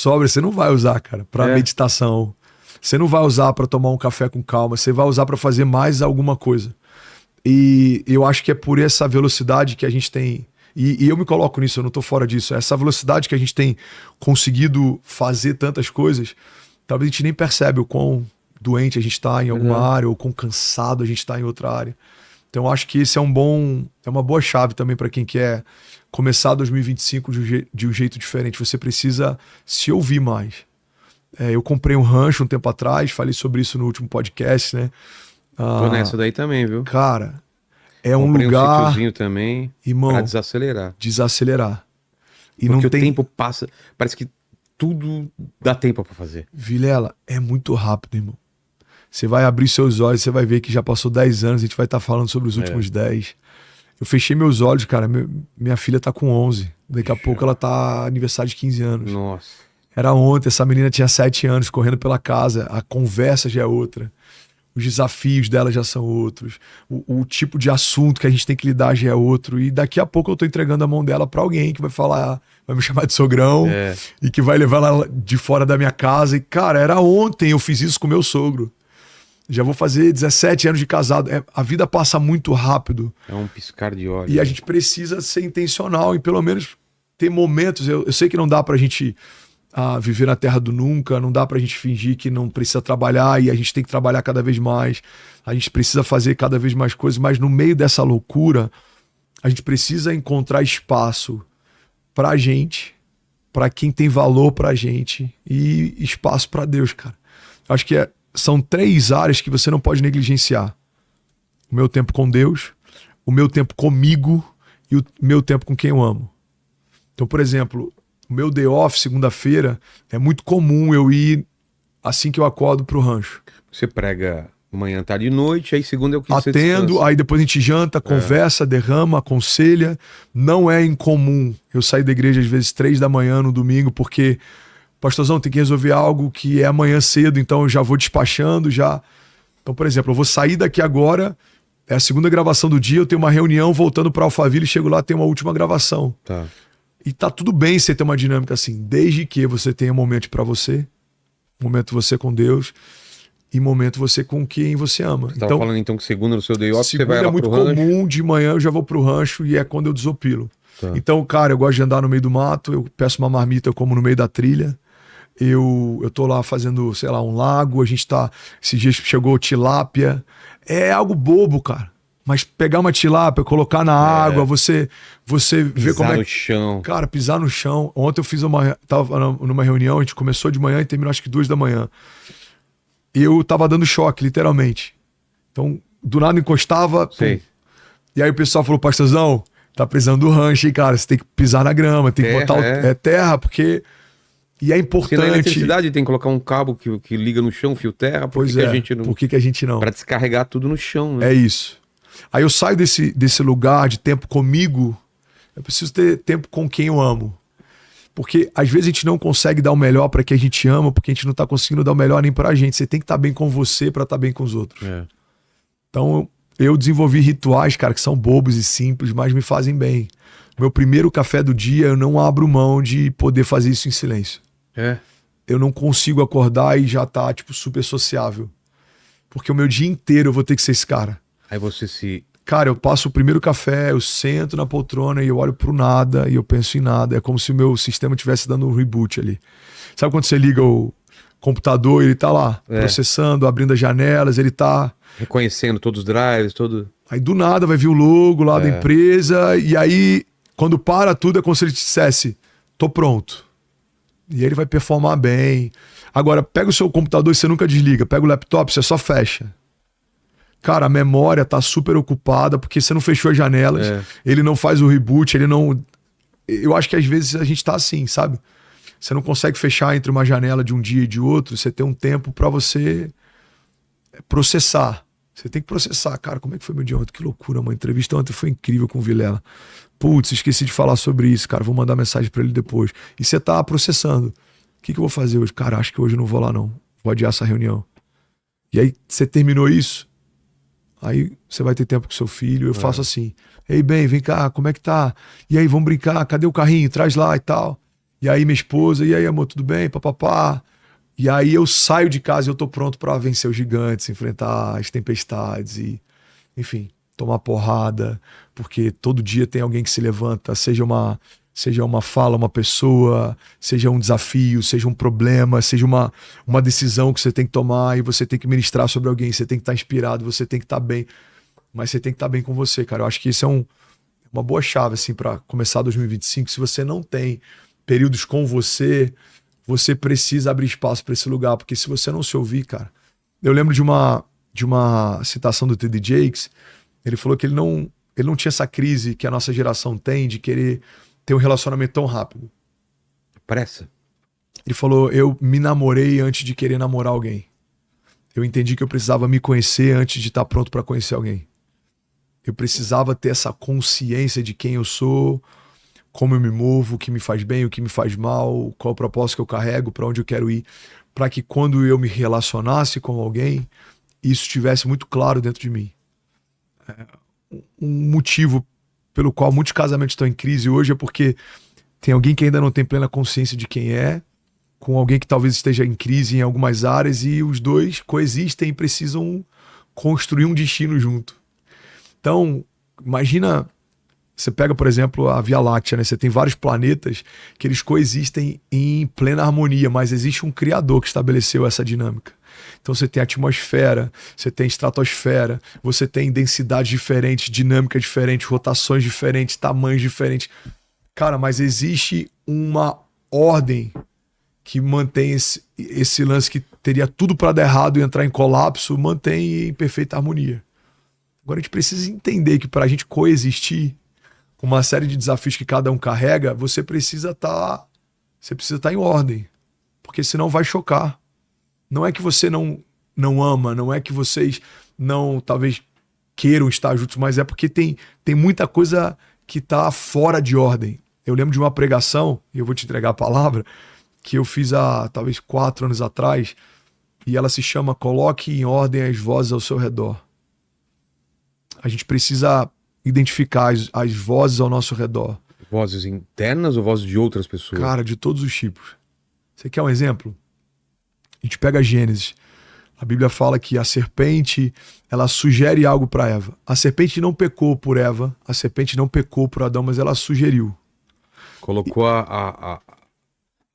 sobra, você não vai usar, cara, pra meditação. Você não vai usar pra tomar um café com calma. Você vai usar pra fazer mais alguma coisa. E eu acho que é por essa velocidade que a gente tem... E eu me coloco nisso, eu não tô fora disso. Essa velocidade que a gente tem conseguido fazer tantas coisas, talvez a gente nem percebe o quão doente a gente tá em alguma área, ou quão cansado a gente tá em outra área. Então eu acho que esse é uma boa chave também para quem quer começar 2025 de um jeito diferente. Você precisa se ouvir mais. Eu comprei um rancho um tempo atrás, falei sobre isso no último podcast, né? Tô nessa daí também, viu? Cara, comprei um lugar... um sítiozinho também, irmão, pra desacelerar. E porque não tem... o tempo passa, parece que tudo dá tempo pra fazer. Vilela, é muito rápido, irmão. Você vai abrir seus olhos, você vai ver que já passou 10 anos, a gente vai estar falando sobre os últimos 10. Eu fechei meus olhos, cara, minha filha tá com 11. Daqui a pouco ela tá aniversário de 15 anos. Nossa. Era ontem, essa menina tinha 7 anos, correndo pela casa, a conversa já é outra. Os desafios dela já são outros. O tipo de assunto que a gente tem que lidar já é outro. E daqui a pouco eu tô entregando a mão dela pra alguém que vai falar, vai me chamar de sogrão e que vai levar ela de fora da minha casa. E, cara, era ontem eu fiz isso com meu sogro. Já vou fazer 17 anos de casado. A vida passa muito rápido. É um piscar de olhos. E a gente precisa ser intencional e pelo menos ter momentos. Eu sei que não dá pra gente viver na terra do nunca, não dá pra gente fingir que não precisa trabalhar e a gente tem que trabalhar cada vez mais. A gente precisa fazer cada vez mais coisas, mas no meio dessa loucura, a gente precisa encontrar espaço pra gente, pra quem tem valor pra gente e espaço pra Deus, cara. Acho que são 3 áreas que você não pode negligenciar. O meu tempo com Deus, o meu tempo comigo e o meu tempo com quem eu amo. Então, por exemplo, o meu day off, segunda-feira, é muito comum eu ir assim que eu acordo pro rancho. Você prega manhã, tarde e noite, aí segunda é o que você Atendo, descansa. aí depois a gente janta, conversa, derrama, aconselha. Não é incomum eu sair da igreja às vezes 3 da manhã no domingo, porque... Pastorzão, tem que resolver algo que é amanhã cedo, então eu já vou despachando, já. Então, por exemplo, eu vou sair daqui agora, é a segunda gravação do dia, eu tenho uma reunião voltando para Alphaville, chego lá, tem uma última gravação. Tá. E tá tudo bem você ter uma dinâmica assim, desde que você tenha momento para você, momento você com Deus e momento você com quem você ama. Você tava falando então que segunda no seu day off, você vai lá é muito pro rancho. comum, de manhã eu já vou pro rancho e é quando eu desopilo. Tá. Então, cara, eu gosto de andar no meio do mato, eu peço uma marmita, eu como no meio da trilha. Eu tô lá fazendo, sei lá, um lago, esses dias chegou tilápia. É algo bobo, cara. Mas pegar uma tilápia, colocar na água, você vê como é... Pisar no chão. Cara, pisar no chão. Ontem eu tava numa reunião, a gente começou de manhã e terminou acho que 2 da manhã. Eu tava dando choque, literalmente. Então, do nada encostava. Sei. E aí o pessoal falou, pastorzão, tá precisando do rancho, hein, cara? Você tem que pisar na grama, tem que botar terra, porque... E é importante... Se na eletricidade tem que colocar um cabo que liga no chão, fio terra, por que a gente não... Por que a gente não? Pra descarregar tudo no chão, né? É isso. Aí eu saio desse lugar de tempo comigo, eu preciso ter tempo com quem eu amo. Porque às vezes a gente não consegue dar o melhor pra quem a gente ama, porque a gente não tá conseguindo dar o melhor nem pra gente. Você tem que estar bem com você pra estar bem com os outros. Então eu desenvolvi rituais, cara, que são bobos e simples, mas me fazem bem. Meu primeiro café do dia, eu não abro mão de poder fazer isso em silêncio. Eu não consigo acordar e já tá, tipo, super sociável. Porque o meu dia inteiro eu vou ter que ser esse cara. Aí você se... Cara, eu passo o primeiro café, eu sento na poltrona e eu olho pro nada e eu penso em nada. É como se o meu sistema estivesse dando um reboot ali. Sabe quando você liga o computador e ele tá lá, processando, abrindo as janelas, ele tá... reconhecendo todos os drives, tudo... Aí do nada vai vir o logo lá da empresa e aí, quando para tudo, é como se ele dissesse, tô pronto. E ele vai performar bem. Agora, pega o seu computador e você nunca desliga. Pega o laptop, você só fecha. Cara, a memória tá super ocupada porque você não fechou as janelas. Ele não faz o reboot, ele não... Eu acho que às vezes a gente tá assim, sabe? Você não consegue fechar entre uma janela de um dia e de outro. Você tem um tempo pra você processar. Você tem que processar. Cara, como é que foi meu dia ontem? Que loucura, uma entrevista ontem foi incrível com o Vilela. Putz, esqueci de falar sobre isso, cara. Vou mandar mensagem pra ele depois. E você tá processando. O que eu vou fazer hoje? Cara, acho que hoje eu não vou lá não. Vou adiar essa reunião. E aí, você terminou isso? Aí você vai ter tempo com seu filho. Eu faço assim. Ei, bem, vem cá, como é que tá? E aí, vamos brincar? Cadê o carrinho? Traz lá e tal. E aí minha esposa, e aí amor, tudo bem? Papapá. E aí eu saio de casa e eu tô pronto pra vencer os gigantes, enfrentar as tempestades e, enfim, tomar porrada, porque todo dia tem alguém que se levanta, seja uma fala, uma pessoa, seja um desafio, seja um problema, seja uma decisão que você tem que tomar e você tem que ministrar sobre alguém, você tem que estar inspirado, você tem que estar bem, mas você tem que estar bem com você, cara. Eu acho que isso é uma boa chave, assim, para começar 2025. Se você não tem períodos com você, você precisa abrir espaço para esse lugar, porque se você não se ouvir, cara... Eu lembro de uma citação do T.D. Jakes, ele falou que ele não tinha essa crise que a nossa geração tem de querer ter um relacionamento tão rápido. Pressa. Ele falou, eu me namorei antes de querer namorar alguém. Eu entendi que eu precisava me conhecer antes de estar pronto para conhecer alguém. Eu precisava ter essa consciência de quem eu sou, como eu me movo, o que me faz bem, o que me faz mal, qual o propósito que eu carrego, para onde eu quero ir, para que quando eu me relacionasse com alguém, isso estivesse muito claro dentro de mim. Um motivo pelo qual muitos casamentos estão em crise hoje é porque tem alguém que ainda não tem plena consciência de quem é, com alguém que talvez esteja em crise em algumas áreas e os dois coexistem e precisam construir um destino junto. Então, imagina, você pega, por exemplo, a Via Láctea, né? Você tem vários planetas que eles coexistem em plena harmonia, mas existe um criador que estabeleceu essa dinâmica. Então você tem atmosfera, você tem estratosfera, você tem densidades diferentes, dinâmicas diferentes, rotações diferentes, tamanhos diferentes. Cara, mas existe uma ordem que mantém esse lance que teria tudo para dar errado e entrar em colapso, mantém em perfeita harmonia. Agora a gente precisa entender que para a gente coexistir com uma série de desafios que cada um carrega, você precisa estar em ordem, porque senão vai chocar. Não é que você não ama, não é que vocês não talvez queiram estar juntos, mas é porque tem muita coisa que está fora de ordem. Eu lembro de uma pregação, e eu vou te entregar a palavra, que eu fiz há talvez 4 anos atrás, e ela se chama Coloque em Ordem as Vozes ao Seu Redor. A gente precisa identificar as vozes ao nosso redor. Vozes internas ou vozes de outras pessoas? Cara, de todos os tipos. Você quer um exemplo? A gente pega Gênesis. A Bíblia fala que a serpente, ela sugere algo para Eva. A serpente não pecou por Eva, a serpente não pecou por Adão, mas ela sugeriu. Colocou a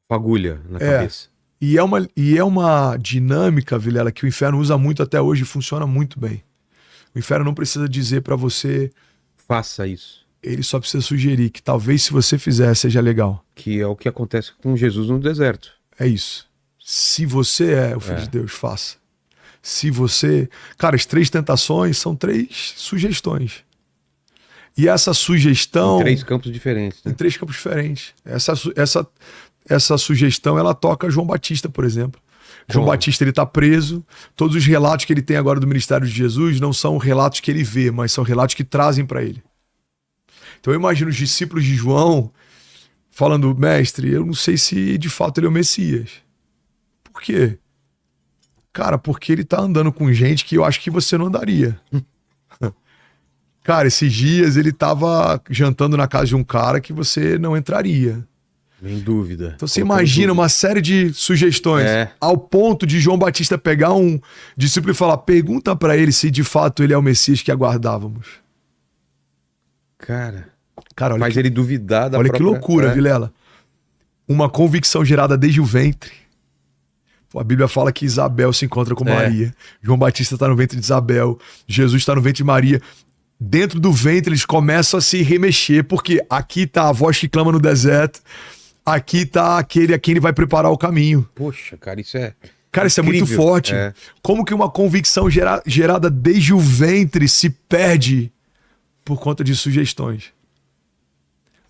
fagulha na cabeça. E é uma dinâmica, Vilela, que o inferno usa muito até hoje e funciona muito bem. O inferno não precisa dizer para você... Faça isso. Ele só precisa sugerir que talvez se você fizer seja legal. Que é o que acontece com Jesus no deserto. É isso. Se você é o Filho de Deus, faça. Se você... Cara, as 3 tentações são 3 sugestões. E essa sugestão... Em 3 campos diferentes. Né? Em 3 campos diferentes. Essa sugestão, ela toca João Batista, por exemplo. João Batista, ele está preso. Todos os relatos que ele tem agora do ministério de Jesus não são relatos que ele vê, mas são relatos que trazem para ele. Então eu imagino os discípulos de João falando, mestre, eu não sei se de fato ele é o Messias. Por quê? Cara, porque ele tá andando com gente que eu acho que você não andaria. Cara, esses dias ele tava jantando na casa de um cara que você não entraria. Sem dúvida. Então você imagina uma série de sugestões ao ponto de João Batista pegar um discípulo e falar, pergunta pra ele se de fato ele é o Messias que aguardávamos. Cara olha faz ele duvidar da olha própria... que loucura, Vilela. Uma convicção gerada desde o ventre. A Bíblia fala que Isabel se encontra com Maria. João Batista está no ventre de Isabel. Jesus está no ventre de Maria. Dentro do ventre eles começam a se remexer, porque aqui está a voz que clama no deserto. Aqui está aquele a quem ele vai preparar o caminho. Poxa, cara, isso é... Cara, isso incrível. É muito forte. Como que uma convicção gerada desde o ventre se perde por conta de sugestões?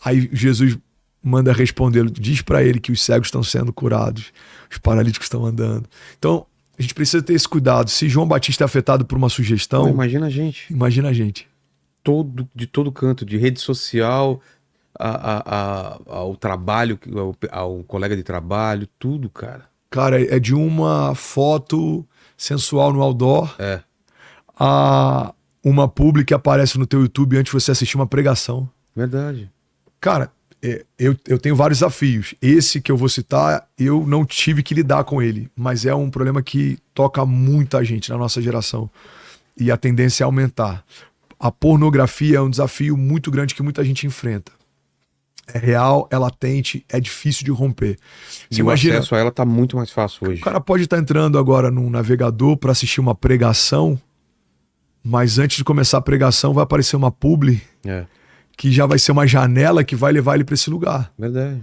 Aí Jesus manda respondê-lo, diz pra ele que os cegos estão sendo curados, os paralíticos estão andando. Então, a gente precisa ter esse cuidado. Se João Batista é afetado por uma sugestão... imagina a gente. Imagina a gente. De todo canto, de rede social, ao trabalho, ao colega de trabalho, tudo, cara. Cara, é de uma foto sensual no outdoor a uma publi que aparece no teu YouTube antes de você assistir uma pregação. Verdade. Cara, eu tenho vários desafios. Esse que eu vou citar, eu não tive que lidar com ele, mas é um problema que toca muita gente na nossa geração. E a tendência é aumentar. A pornografia é um desafio muito grande que muita gente enfrenta. É real, é latente, é difícil de romper. Você imagina, o acesso a ela tá muito mais fácil hoje. O cara pode estar entrando agora num navegador para assistir uma pregação, mas antes de começar a pregação vai aparecer uma publi que já vai ser uma janela que vai levar ele para esse lugar. Verdade.